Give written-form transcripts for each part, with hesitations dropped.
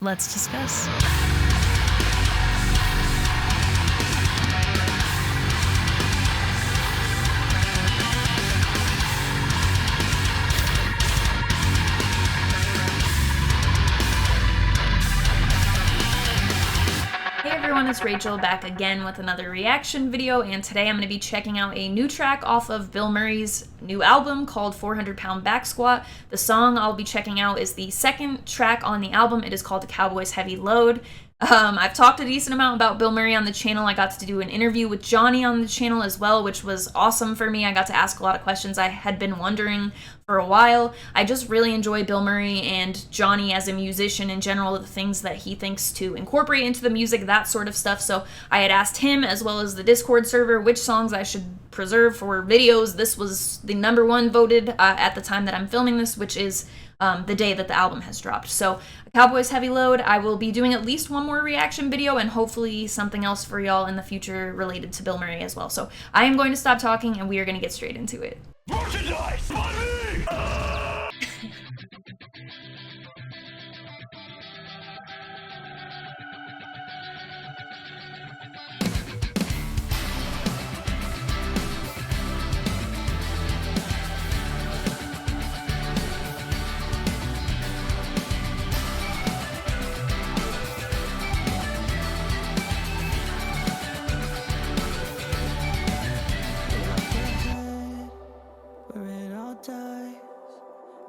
Let's discuss. Hey everyone, it's Rachel back again with another reaction video, and today I'm going to be checking out a new track off of Bilmuri's new album called 400 Pound Back Squat. The song I'll be checking out is the second track on the album. It is called Acowboysheavyload. I've talked a decent amount about Bilmuri on the channel. I got to do an interview with Johnny on the channel as well, which was awesome for me. I got to ask a lot of questions I had been wondering for a while. I just really enjoy Bilmuri and Johnny as a musician in general, the things that he thinks to incorporate into the music, that sort of stuff. So I had asked him, as well as the Discord server, which songs I should preserve for videos. This was the #1 voted at the time that I'm filming this, which is the day that the album has dropped. So Acowboysheavyload, I will be doing at least one more reaction video and hopefully something else for y'all in the future related to Bilmuri as well. So I am going to stop talking and we are going to get straight into it. Merchandise! Money!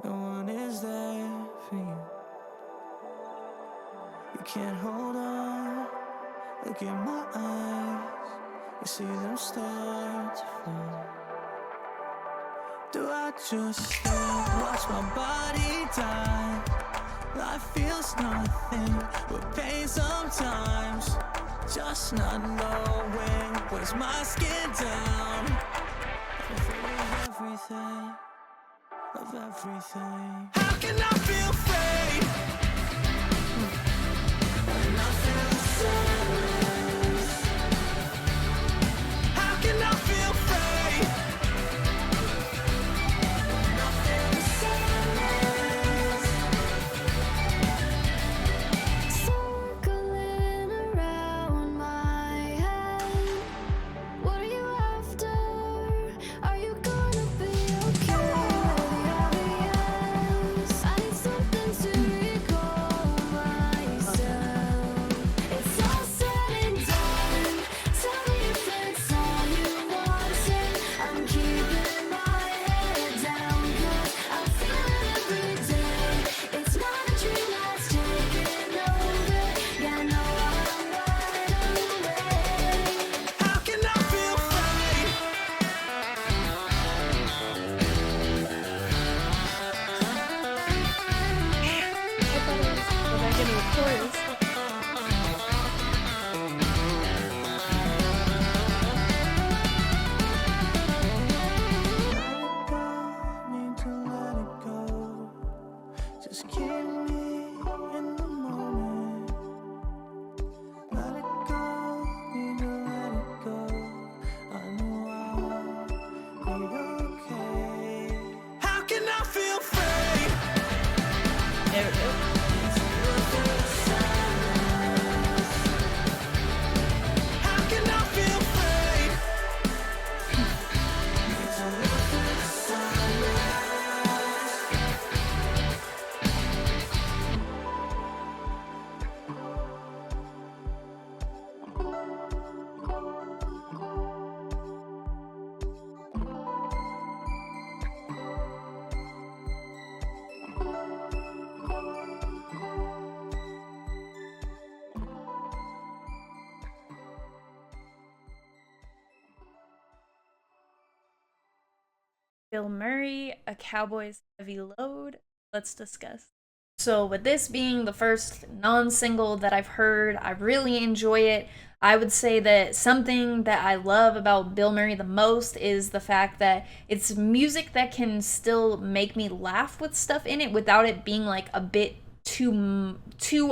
No one is there for you. You can't hold on. Look in my eyes. You see them start to fall. Do I just watch my body die? Life feels nothing but pain sometimes. Just not knowing weighs my skin down. I'm afraid of everything. Of everything. How can I feel afraid when I feel sadness? How can I feel afraid when I feel sadness? Circling around my head. What are you after? Are you gonna be okay? Just keep me in the moment. Let it go, need to let it go. I know I'll be okay. How can I feel afraid? There we go. How can I feel afraid? Bilmuri, Acowboysheavyload. Let's discuss. So with this being the first non-single that I've heard, I really enjoy it. I would say that something that I love about Bilmuri the most is the fact that it's music that can still make me laugh with stuff in it without it being like a bit too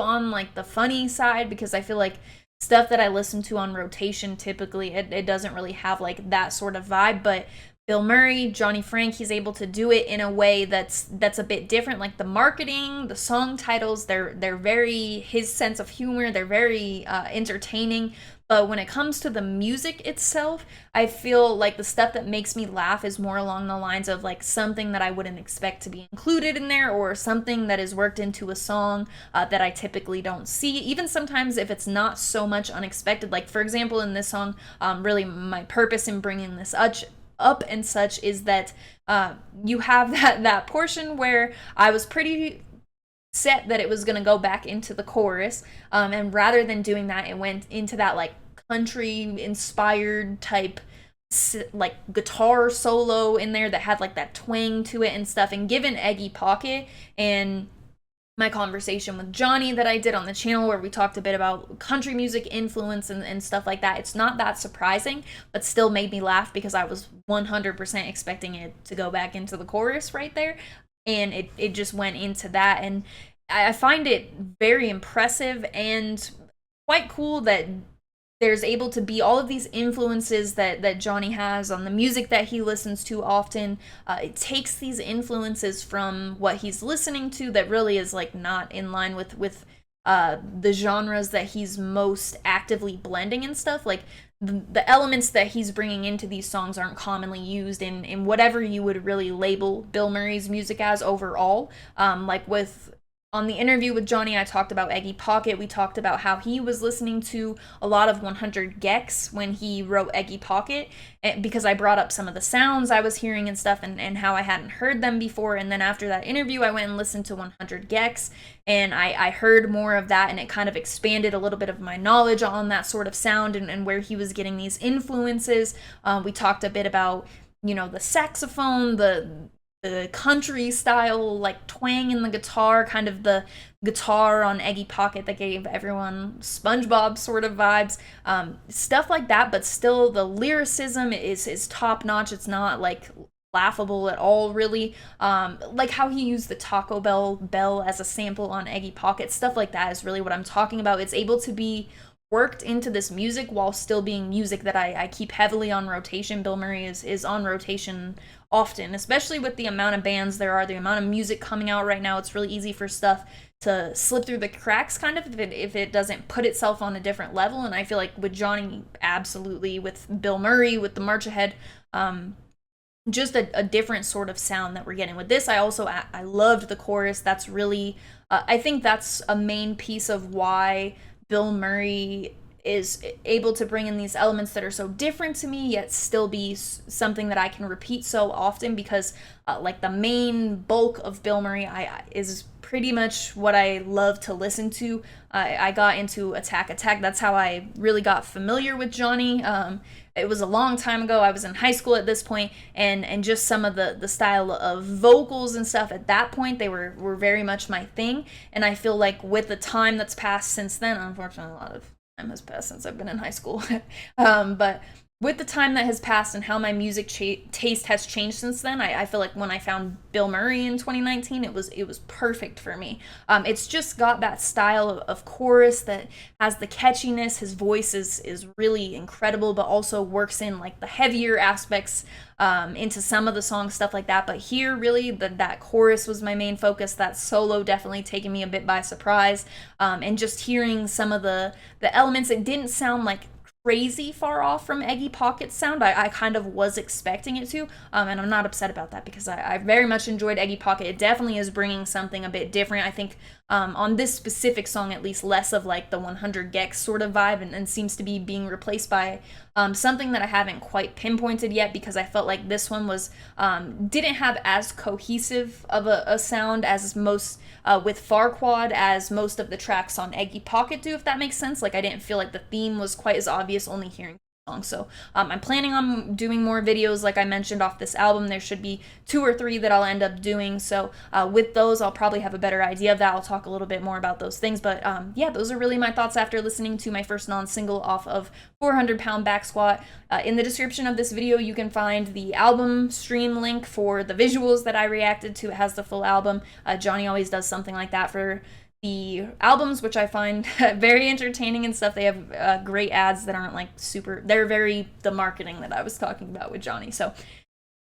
on like the funny side, because I feel like stuff that I listen to on rotation typically it doesn't really have like that sort of vibe. But Bilmuri, Johnny Frank, he's able to do it in a way that's a bit different. Like the marketing, the song titles, they're very his sense of humor. They're very entertaining. But when it comes to the music itself, I feel like the stuff that makes me laugh is more along the lines of like something that I wouldn't expect to be included in there, or something that is worked into a song that I typically don't see. Even sometimes if it's not so much unexpected. Like for example, in this song, really my purpose in bringing this up and such is that you have that portion where I was pretty set that it was going to go back into the chorus, and rather than doing that, it went into that like country inspired type like guitar solo in there that had like that twang to it and stuff. And given Eggy Pocket and my conversation with Johnny that I did on the channel where we talked a bit about country music influence and stuff like that, it's not that surprising, but still made me laugh because I was 100% expecting it to go back into the chorus right there, and it just went into that. And I find it very impressive and quite cool that there's able to be all of these influences that Johnny has on the music that he listens to often. It takes these influences from what he's listening to that really is like not in line with the genres that he's most actively blending and stuff. Like the elements that he's bringing into these songs aren't commonly used in whatever you would really label Bilmuri's music as overall. Like with on the interview with Johnny, I talked about Eggy Pocket. We talked about how he was listening to a lot of 100 gecs when he wrote Eggy Pocket, because I brought up some of the sounds I was hearing and stuff, and how I hadn't heard them before. And then after that interview, I went and listened to 100 gecs, and I heard more of that, and it kind of expanded a little bit of my knowledge on that sort of sound and where he was getting these influences. We talked a bit about, the saxophone, the country style like twang in the guitar, kind of the guitar on Eggy Pocket that gave everyone SpongeBob sort of vibes, stuff like that. But still the lyricism is top notch. It's not like laughable at all, really. Like how he used the Taco Bell as a sample on Eggy Pocket, stuff like that is really what I'm talking about. It's able to be worked into this music while still being music that I keep heavily on rotation. Bilmuri is on rotation often, especially with the amount of bands there are, the amount of music coming out right now. It's really easy for stuff to slip through the cracks, kind of, if it doesn't put itself on a different level. And I feel like with Johnny, absolutely, with Bilmuri, with the March Ahead, just a different sort of sound that we're getting with this. I loved the chorus. That's really, I think that's a main piece of why Bilmuri is able to bring in these elements that are so different to me, yet still be something that I can repeat so often, because like the main bulk of Bilmuri is pretty much what I love to listen to. I got into Attack. That's how I really got familiar with Johnny. It was a long time ago. I was in high school at this point, and just some of the style of vocals and stuff at that point, they were very much my thing. And I feel like with the time that's passed since then, unfortunately, a lot of time has passed since I've been in high school, but with the time that has passed and how my music taste has changed since then, I feel like when I found Bilmuri in 2019, it was perfect for me. It's just got that style of chorus that has the catchiness. His voice is really incredible, but also works in like the heavier aspects into some of the songs, stuff like that. But here, really, that chorus was my main focus. That solo definitely taking me a bit by surprise, and just hearing some of the elements. It didn't sound like crazy far off from Eggy Pocket's sound. I kind of was expecting it to, and I'm not upset about that, because I very much enjoyed Eggy Pocket. It definitely is bringing something a bit different. I think on this specific song, at least, less of like the 100 gecs sort of vibe, and seems to be being replaced by something that I haven't quite pinpointed yet, because I felt like this one was didn't have as cohesive of a sound as most with Farquaad as most of the tracks on Eggy Pocket do, if that makes sense. Like I didn't feel like the theme was quite as obvious only hearing the song. So I'm planning on doing more videos, like I mentioned, off this album. There should be 2 or 3 that I'll end up doing. So with those, I'll probably have a better idea of that. I'll talk a little bit more about those things. But yeah, those are really my thoughts after listening to my first non-single off of 400 Pound Back Squat. In the description of this video, you can find the album stream link for the visuals that I reacted to. It has the full album. Johnny always does something like that for the albums, which I find very entertaining and stuff. They have great ads that aren't like super, they're very the marketing that I was talking about with Johnny. So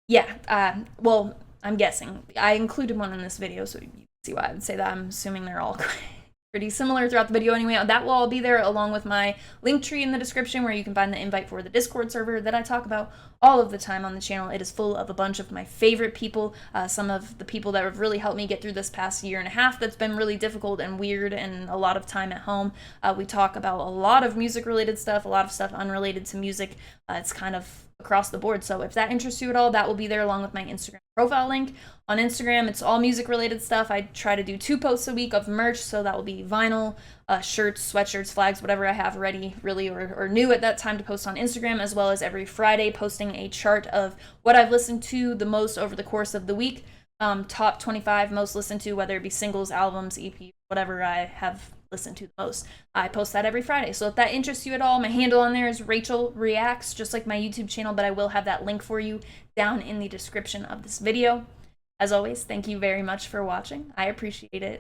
Yeah, well, I'm guessing. I included one in this video, so you can see why I would say that. I'm assuming they're all pretty similar throughout the video anyway. That will all be there along with my link tree in the description where you can find the invite for the Discord server that I talk about all of the time on the channel. It is full of a bunch of my favorite people, some of the people that have really helped me get through this past year and a half that's been really difficult and weird and a lot of time at home. We talk about a lot of music-related stuff, a lot of stuff unrelated to music. It's kind of across the board. So if that interests you at all, that will be there along with my Instagram profile link. On Instagram, it's all music related stuff. I try to do 2 posts a week of merch, so that will be vinyl, shirts, sweatshirts, flags, whatever I have ready, really, or new at that time to post on Instagram, as well as every Friday posting a chart of what I've listened to the most over the course of the week. Top 25 most listened to, whether it be singles, albums, EP, whatever I have listened to the most. I post that every Friday. So if that interests you at all, my handle on there is Rachel Reacts, just like my YouTube channel, but I will have that link for you down in the description of this video. As always, thank you very much for watching. I appreciate it.